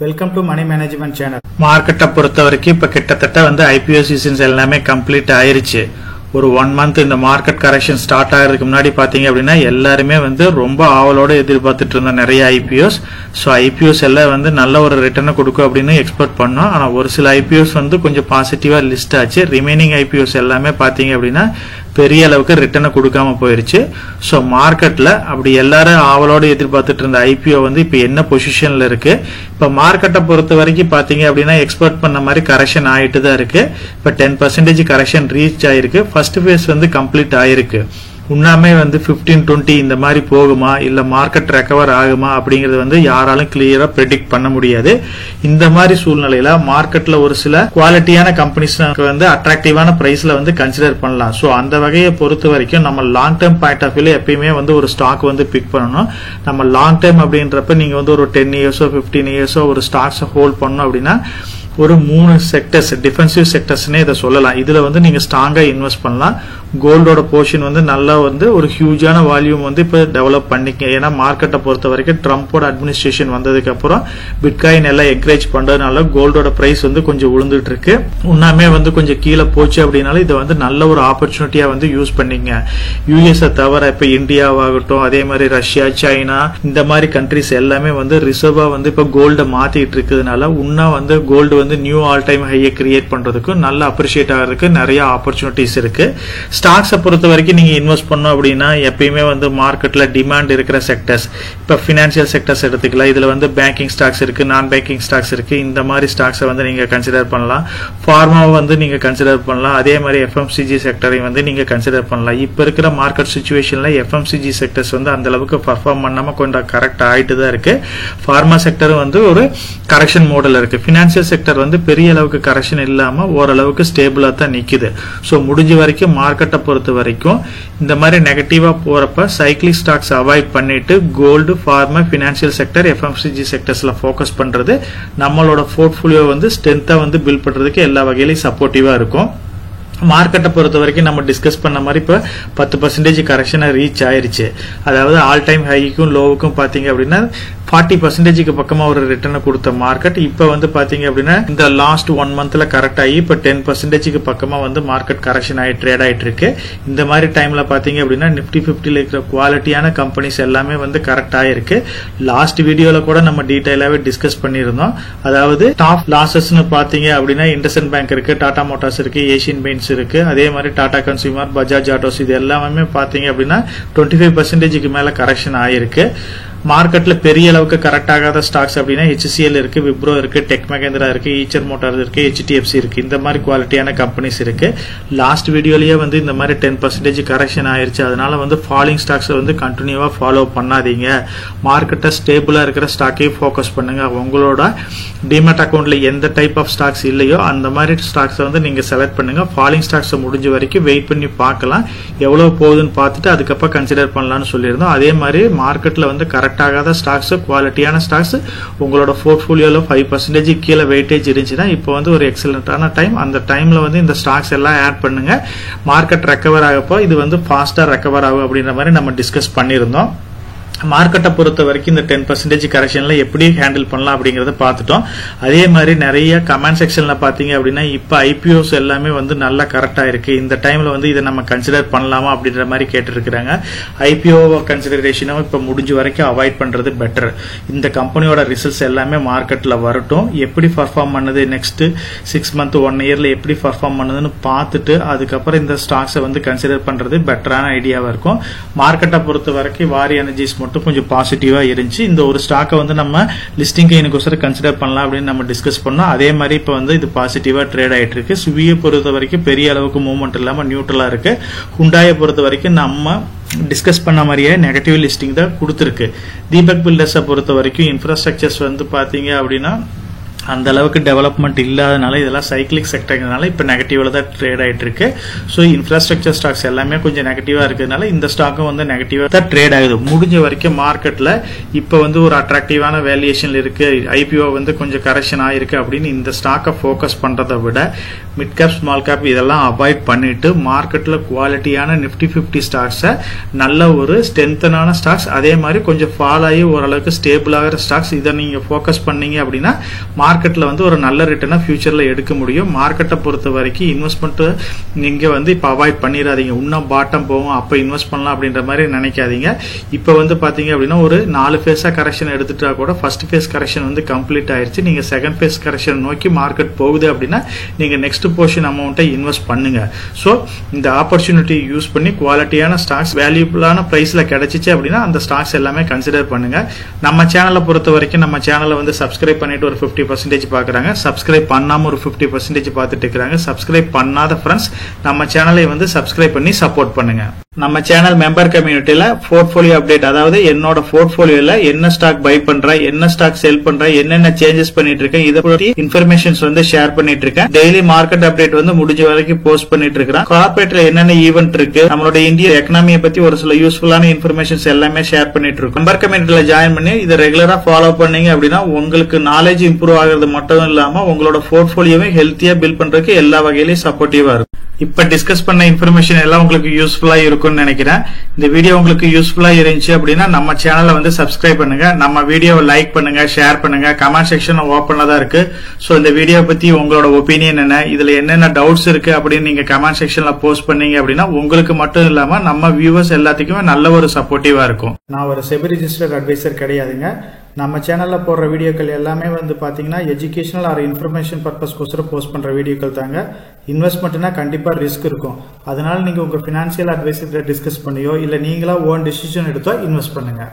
Welcome to money management channel. மார்க்கெட்டை பொறுத்த வரைக்கும் இப்போ கிட்டத்தட்ட வந்து ஐபிஓ சீசன்ஸ் எல்லாமே கம்ப்ளீட் ஆயிருச்சு. ஒரு 1 மந்த் இந்த மார்க்கெட் கரெக்ஷன் ஸ்டார்ட் ஆகிறதுக்கு முன்னாடி பார்த்தீங்க அப்படின்னா எல்லாருமே வந்து ரொம்ப ஆவலோட எதிர்பார்த்துட்டு இருந்த நிறைய ஐபிஓஸ். ஸோ ஐபிஓஸ் எல்லாம் வந்து நல்ல ஒரு ரிட்டர்னை கொடுக்கும் அப்படின்னு எக்ஸ்பெக்ட் பண்ணோம். ஆனால் ஒரு சில ஐபிஓஸ் வந்து கொஞ்சம் பாசிட்டிவாக லிஸ்ட் ஆச்சு. ரிமைனிங் ஐபிஓஸ் எல்லாமே பார்த்தீங்க அப்படின்னா பெரிய அளவுக்கு ரிட்டர்னை கொடுக்காம போயிருச்சு. ஸோ மார்க்கெட்டில் அப்படி எல்லாரும் ஆவலோடு எதிர்பார்த்துட்டு இருந்த ஐபிஓ வந்து இப்போ என்ன பொசிஷனில் இருக்கு? இப்போ மார்க்கெட்டை பொறுத்த வரைக்கும் பார்த்தீங்க அப்படின்னா எக்ஸ்பெக்ட் பண்ண மாதிரி கரெக்ஷன் ஆகிட்டு தான் இருக்கு. இப்போ 10% கரெக்ஷன் ரீச் ஆயிருக்கு. ஃபர்ஸ்ட் ஃபேஸ் வந்து கம்ப்ளீட் ஆயிருக்கு. உண்மையே வந்து 15-20 இந்த மாதிரி போகுமா இல்ல மார்க்கெட் ரெக்கவர் ஆகுமா அப்படிங்கறது வந்து யாராலும் கிளியரா ப்ரெடிக்ட் பண்ண முடியாது. இந்த மாதிரி சூழ்நிலையில மார்க்கெட்ல ஒரு சில குவாலிட்டியான கம்பெனிஸ் வந்து அட்ராக்டிவான பிரைஸ்ல வந்து கன்சிடர் பண்ணலாம். சோ அந்த வகையை பொறுத்த வரைக்கும் நம்ம லாங் டேர்ம் பாயிண்ட் ஆஃப் வியூல எப்பயுமே வந்து ஒரு ஸ்டாக் வந்து பிக் பண்ணணும். நம்ம லாங் டேர்ம் அப்படின்றப்ப நீங்க வந்து ஒரு 10 இயர்ஸோ 15 இயர்ஸோ ஒரு ஸ்டாக்ஸ் ஹோல்ட் பண்ணணும் அப்படின்னா ஒரு 3 செக்டர்ஸ் டிஃபென்சிவ் செக்டர்ஸ்னே இதை சொல்லலாம். இதுல வந்து நீங்க ஸ்ட்ராங்கா இன்வெஸ்ட் பண்ணலாம். கோல்டோட போர்ஷன் வந்து நல்லா வந்து ஒரு ஹியூஜான வால்யூம் வந்து இப்ப டெவலப் பண்ணிக்க. ஏன்னா மார்க்கெட்டை பொறுத்த வரைக்கும் ட்ரம்போட அட்மினிஸ்ட்ரேஷன் வந்ததுக்கு அப்புறம் பிட்காயின் எல்லாம் என்கரேஜ் பண்றதுனால கோல்டோட பிரைஸ் வந்து கொஞ்சம் விழுந்துட்டு இருக்கு. உண்மையே வந்து கொஞ்சம் கீழே போச்சு அப்படின்னாலும் இதை வந்து நல்ல ஒரு ஆப்பர்ச்சுனிட்டியா வந்து யூஸ் பண்ணிங்க. யூஎஸ்ஐ தவிர இப்ப இந்தியாவாகட்டும் அதே மாதிரி ரஷ்யா சைனா இந்த மாதிரி கண்ட்ரிஸ் எல்லாமே வந்து ரிசர்வா வந்து இப்ப கோல்டை மாத்திட்டு இருக்கிறதுனால உன்னா வந்து கோல்டு வந்து நியூ ஆல் டைம் ஹையை கிரியேட் பண்றதுக்கு நல்ல அப்ரிஷியேட் ஆகிறதுக்கு நிறைய ஆப்பர்ச்சுனிட்டிஸ் இருக்கு. ஸ்டாக்ஸை பொறுத்த வரைக்கும் நீங்க இன்வெஸ்ட் பண்ணோம் அப்படின்னா எப்பயுமே வந்து மார்க்கெட்ல டிமாண்ட் இருக்கிற செக்டர்ஸ் இப்ப பினான்சியல் செக்டர்ஸ் எடுத்துக்கலாம். இதுல வந்து பேங்கிங் ஸ்டாக்ஸ் இருக்கு, நான் பேங்கிங் ஸ்டாக்ஸ் இருக்கு. இந்த மாதிரி ஸ்டாக்ஸை வந்து நீங்க கன்சிடர் பண்ணலாம். ஃபார்மாவை வந்து நீங்க கன்சிடர் பண்ணலாம். அதே மாதிரி எஃப்எம்சிஜி செக்டரை வந்து நீங்க கன்சிடர் பண்ணலாம். இப்ப இருக்கிற மார்க்கெட் சிச்சுவேஷன்ல எஃப்எம்சிஜி செக்டர்ஸ் வந்து அந்த அளவுக்கு பர்ஃபார்ம் பண்ணாம கொஞ்சம் கரெக்ட் ஆயிட்டு தான் இருக்கு. ஃபார்மா செக்டர் வந்து ஒரு கரெக்ஷன் மோடல் இருக்கு. பினான்சியல் செக்டர் வந்து பெரிய அளவுக்கு கரெக்ஷன் இல்லாம ஓரளவுக்கு ஸ்டேபிளா தான் நிக்குது. சோ முடிஞ்ச வரைக்கும் மார்க்கெட்டை பொறுத்த வரைக்கும் இந்த மாதிரி நெகட்டிவா போறப்ப சைக்கிளிக் ஸ்டாக்ஸ் அவாய்ட் பண்ணிட்டு gold, pharma, financial sector, FMCG செக்டர்ஸ்ல போக்கஸ் பண்றது நம்மளோட போர்ட்ஃபோலியோ வந்து ஸ்ட்ரென்த்தா வந்து பில்ட் பண்றதுக்கு எல்லா வகையிலும் சப்போர்ட்டிவா இருக்கும். மார்க்கெட்டை பொறுத்த வரைக்கும் நம்ம டிஸ்கஸ் பண்ண மாதிரி இப்ப 10% கரெக்ஷனை ரீச் ஆயிருச்சு. அதாவது ஆல் டைம் ஹைக்கும் லோவுக்கும் பாத்தீங்க அப்படின்னா 40% பக்கமா ஒரு ரிட்டர்ன் கொடுத்த மார்க்கெட் இப்ப வந்து பாத்தீங்க அப்படின்னா இந்த லாஸ்ட் 1 மந்த்ல கரெக்ட் ஆகி இப்ப 10% பக்கமா வந்து மார்க்கெட் கரெக்ஷன் ஆகி ட்ரேட் ஆயிட்டு இருக்கு. இந்த மாதிரி டைம்ல பாத்தீங்க அப்படின்னா நிப்டி 50ல இருக்கிற குவாலிட்டியான கம்பெனிஸ் எல்லாமே வந்து கரெக்ட் ஆயிருக்கு. லாஸ்ட் வீடியோல கூட நம்ம டீடைலாவே டிஸ்கஸ் பண்ணிருந்தோம். அதாவது டாப் லாசஸ்னு பாத்தீங்க அப்படின்னா இண்டஸ்இண்ட் பேங்க் இருக்கு, டாடா மோட்டார்ஸ் இருக்கு, ஏசியன் பெயிண்ட்ஸ் இருக்கு, அதே மாதிரி டாடா கன்சியூமர், பஜாஜ் ஆட்டோஸ் இது எல்லாமே பாத்தீங்க அப்படின்னா 25% மேல கரெக்ஷன் ஆயிருக்கு. மார்க்கெட்ல பெரிய அளவுக்கு கரெக்ட் ஆகாத ஸ்டாக்ஸ் அப்படின்னா HCL இருக்கு, விப்ரோ இருக்கு, டெக் மகேந்திரா இருக்கு, ஈச்சர் மோட்டார்ஸ் இருக்கு, HDFC இருக்கு. இந்த மாதிரி குவாலிட்டியான கம்பெனிஸ் இருக்கு. லாஸ்ட் வீடியோலயே வந்து இந்த மாதிரி 10% கரெக்ஷன் ஆயிருச்சு. அதனால வந்து ஃபாலிங் ஸ்டாக்ஸ் வந்து கண்டினியூவா ஃபாலோ பண்ணாதீங்க. மார்க்கெட்டை ஸ்டேபிளா இருக்கிற ஸ்டாக்கே ஃபோக்கஸ் பண்ணுங்க. உங்களோட டிமேட் அக்கௌண்ட்ல எந்த டைப் ஆஃப் ஸ்டாக்ஸ் இல்லையோ அந்த மாதிரி ஸ்டாக்ஸ் வந்து நீங்க செலக்ட் பண்ணுங்க. ஃபாலிங் ஸ்டாக்ஸ் முடிஞ்ச வரைக்கும் வெயிட் பண்ணி பார்க்கலாம், எவ்வளவு போகுதுன்னு பார்த்துட்டு அதுக்கப்புறம் கன்சிடர் பண்ணலாம்னு சொல்லியிருந்தோம். அதே மாதிரி மார்க்கெட்ல வந்து கரெக்ட் ஆகாத ஸ்டாக்ஸ், குவாலிட்டியான ஸ்டாக்ஸ் உங்களோட போர்ட்ஃபோலியோல 5% கீழே வெயிட்டேஜ் இருந்துச்சுன்னா இப்போ வந்து ஒரு எக்ஸலண்டான டைம். அந்த டைம்ல வந்து இந்த ஸ்டாக்ஸ் எல்லாம் ஆட் பண்ணுங்க. மார்க்கெட் ரெக்கவர் ஆகப்போ இது வந்து ஃபாஸ்டா ரெக்கவர் ஆகும் அப்படின்ற மாதிரி நம்ம டிஸ்கஸ் பண்ணியிருந்தோம். மார்க்கெட்டை பொறுத்த வரைக்கும் இந்த 10% கரெக்ஷன்ல எப்படி ஹேண்டில் பண்ணலாம் அப்படிங்கறத பார்த்துட்டோம். அதே மாதிரி நிறைய கமெண்ட் செக்ஷன்ல பாத்தீங்க அப்படின்னா இப்ப ஐபிஓஸ் எல்லாமே வந்து நல்லா கரெக்டா இருக்கு. இந்த டைம்ல வந்து இதை நம்ம கன்சிடர் பண்ணலாமா அப்படின்ற மாதிரி கேட்டிருக்கிறாங்க. ஐபிஓ கன்சிடரேஷனும் இப்ப முடிஞ்ச வரைக்கும் அவாய்ட் பண்றது பெட்டர். இந்த கம்பெனியோட ரிசல்ட்ஸ் எல்லாமே மார்க்கெட்ல வரட்டும். எப்படி பர்ஃபார்ம் பண்ணுது நெக்ஸ்ட் 6 மந்த் 1 இயர்ல எப்படி பர்ஃபார்ம் பண்ணுதுன்னு பார்த்துட்டு அதுக்கப்புறம் இந்த ஸ்டாக்ஸை வந்து கன்சிடர் பண்றது பெட்டரான ஐடியாவா இருக்கும். மார்க்கெட்டை பொறுத்த வரைக்கும் வாரி எனர்ஜிஸ் மட்டும் கொஞ்சம் பாசிட்டிவா இருந்துச்சு. இந்த ஒரு ஸ்டாக்கை வந்து நம்ம லிஸ்டிங் கெயினுக்கோசரம் கன்சிடர் பண்ணலாம் அப்படின்னு நம்ம டிஸ்கஸ் பண்ணோம். அதே மாதிரி இப்ப வந்து இது பாசிட்டிவா ட்ரேட் ஆயிட்டு இருக்கு. சுவியை பொறுத்த வரைக்கும் பெரிய அளவுக்கு மூவ்மெண்ட் இல்லாம நியூட்ரலா இருக்கு. ஹுண்டாயை பொறுத்த வரைக்கும் நம்ம டிஸ்கஸ் பண்ண மாதிரியே நெகட்டிவ் லிஸ்டிங் தான் கொடுத்திருக்கு. தீபக் பில்டர்ஸை பொறுத்த வரைக்கும் இன்ஃப்ராஸ்ட்ரக்சர்ஸ் வந்து பாத்தீங்க அப்படின்னா அந்த அளவுக்கு டெவலப்மெண்ட் இல்லாதனால இதெல்லாம் சைக்கிளிக் செக்டர்னால இப்போ நெகட்டிவ்ல தான் ட்ரேட் ஆயிட்டு இருக்கு. ஸோ இன்ஃப்ராஸ்ட்ரக்சர் ஸ்டாக்ஸ் எல்லாமே கொஞ்சம் நெகட்டிவா இருக்கிறதுனால இந்த ஸ்டாக்கும் வந்து நெகட்டிவா தான் ட்ரேட் ஆகுது. முடிஞ்ச வரைக்கும் மார்க்கெட்ல இப்போ வந்து ஒரு அட்ராக்டிவான வேல்யூஷன் இருக்கு, ஐபிஓ வந்து கொஞ்சம் கரெக்ஷன் ஆயிருக்கு அப்படின்னு இந்த ஸ்டாக்கை ஃபோக்கஸ் பண்றதை விட மிட் கேப் ஸ்மால் கேப் இதெல்லாம் அவாய்ட் பண்ணிட்டு மார்க்கெட்ல குவாலிட்டியான நிஃப்டி 50 ஸ்டாக்ஸை நல்ல ஒரு ஸ்ட்ரென்த்தனான ஸ்டாக்ஸ், அதே மாதிரி கொஞ்சம் ஃபால் ஆகி ஓரளவுக்கு ஸ்டேபிள் ஆகிற ஸ்டாக்ஸ் இதை நீங்க ஃபோக்கஸ் பண்ணீங்க அப்படின்னா மார்க்கெட்ல வந்து ஒரு நல்ல ரிட்டர்னா ஃபியூச்சர்ல எடுக்க முடியும். மார்க்கெட்டை பொறுத்த வரைக்கும் இன்வெஸ்ட்மெண்ட் நீங்க வந்து இப்ப அவாய்ட் பண்ணிடாதீங்க. இன்னும் பாட்டம் போகும் அப்ப இன்வெஸ்ட் பண்ணலாம் அப்படின்ற மாதிரி நினைக்காதீங்க. இப்ப வந்து பாத்தீங்க அப்படின்னா ஒரு 4 ஃபேஸா கரெக்ஷன் எடுத்துட்டா கூட ஃபர்ஸ்ட் ஃபேஸ் கரெக்ஷன் வந்து கம்ப்ளீட் ஆயிருச்சு. நீங்க செகண்ட் ஃபேஸ் கரெக்ஷன் நோக்கி மார்க்கெட் போகுது அப்படின்னா நீங்க நெக்ஸ்ட் போர்ஷன் அமௌண்ட்டை இன்வெஸ்ட் பண்ணுங்க. சோ இந்த ஆப்பர்ச்சுனிட்டி யூஸ் பண்ணி குவாலிட்டியான ஸ்டாக்ஸ் வேல்யூபிளான பிரைஸ்ல கிடைச்சிச்சு அப்படின்னா அந்த ஸ்டாக்ஸ் எல்லாமே கன்சிடர் பண்ணுங்க. நம்ம சேனலை பொறுத்த வரைக்கும் நம்ம சேனலை வந்து சப்ஸ்கிரைப் பண்ணிட்டு ஒரு 50% பாக்குறாங்க, சப்ஸ்கிரைப் பண்ணாம ஒரு 50% பார்த்துட்டு இருக்காங்க. சப்ஸ்கிரைப் பண்ணாத ஃப்ரெண்ட்ஸ் நம்ம சேனலை வந்து சப்ஸ்கிரைப் பண்ணி சப்போர்ட் பண்ணுங்க. நம்ம சேனல் மெம்பர் கம்யூனிட்டியில போர்ட்போலியோ அப்டேட், அதாவது என்னோட போர்ட்போலியோல என்ன ஸ்டாக் பை பண்றேன், என்ன ஸ்டாக் செல் பண்றேன், என்னென்ன சேஞ்சஸ் பண்ணிட்டு இருக்கேன், இதை பத்தி இன்ஃபர்மேஷன்ஸ் வந்து ஷேர் பண்ணிட்டு இருக்கேன். டெய்லி மார்க்கெட் அப்டேட் வந்து முடிஞ்ச வரைக்கும் போஸ்ட் பண்ணிட்டு இருக்கேன். கார்பரேட்ல என்னென்ன ஈவென்ட் இருக்கு, நம்மளோட இந்திய எக்கனாமியை பத்தி ஒரு சில யூஸ்ஃபுல்லான இன்ஃபர்மேஷன்ஸ் எல்லாமே ஷேர் பண்ணிட்டு இருக்கோம். மெம்பர் கம்யூனிட்டியில ஜாயின் பண்ணி இதை ரெகுலரா ஃபாலோ பண்ணீங்க அப்படின்னா உங்களுக்கு நாலேஜ் இம்ப்ரூவ் ஆகிறது மட்டும் இல்லாம உங்களோட போர்ட்போலியோவை ஹெல்த்தியா பில்ட் பண்றதுக்கு எல்லா வகையிலையும் சப்போர்ட்டிவா இருக்கும். இப்ப டிஸ்கஸ் பண்ண இன்ஃபர்மேஷன் எல்லாம் உங்களுக்கு யூஸ்ஃபுல்லா இருக்கும்னு நினைக்கிறேன். இந்த வீடியோ உங்களுக்கு யூஸ்ஃபுல்லா இருந்துச்சு அப்படின்னா நம்ம சேனலை வந்து சப்ஸ்கிரைப் பண்ணுங்க, நம்ம வீடியோவை லைக் பண்ணுங்க, ஷேர் பண்ணுங்க. கமெண்ட் செக்ஷன் ஓப்பன்ல தான் இருக்கு. சோ இந்த வீடியோ பத்தி உங்களோட ஒப்பீனியன் என்ன, இதுல என்னென்ன டவுட்ஸ் இருக்கு அப்படின்னு நீங்க கமெண்ட் செக்ஷன்ல போஸ்ட் பண்ணீங்க அப்படின்னா உங்களுக்கு மட்டும் இல்லாம நம்ம வியூவர்ஸ் எல்லாத்துக்குமே நல்ல ஒரு சப்போர்ட்டிவா இருக்கும். நான் ஒரு செபி ரிஜிஸ்டர்ட் அட்வைசர் கிடையாதுங்க. நம்ம சேனல்ல போடுற வீடியோக்கள் எல்லாமே வந்து பாத்தீங்கன்னா எஜுகேஷனல் ஆர் இன்ஃபர்மேஷன் பர்பஸ்க்கோசரம் போஸ்ட் பண்ற வீடியோக்கள் தாங்க. இன்வெஸ்ட்மெண்ட்னா கண்டிப்பா ரிஸ்க் இருக்கும். அதனால நீங்க உங்க பினான்சியல் அட்வைசர் டிஸ்கஸ் பண்ணியோ இல்ல நீங்களா ஓன் டிசிஷன் எடுத்தோ இன்வெஸ்ட் பண்ணுங்க.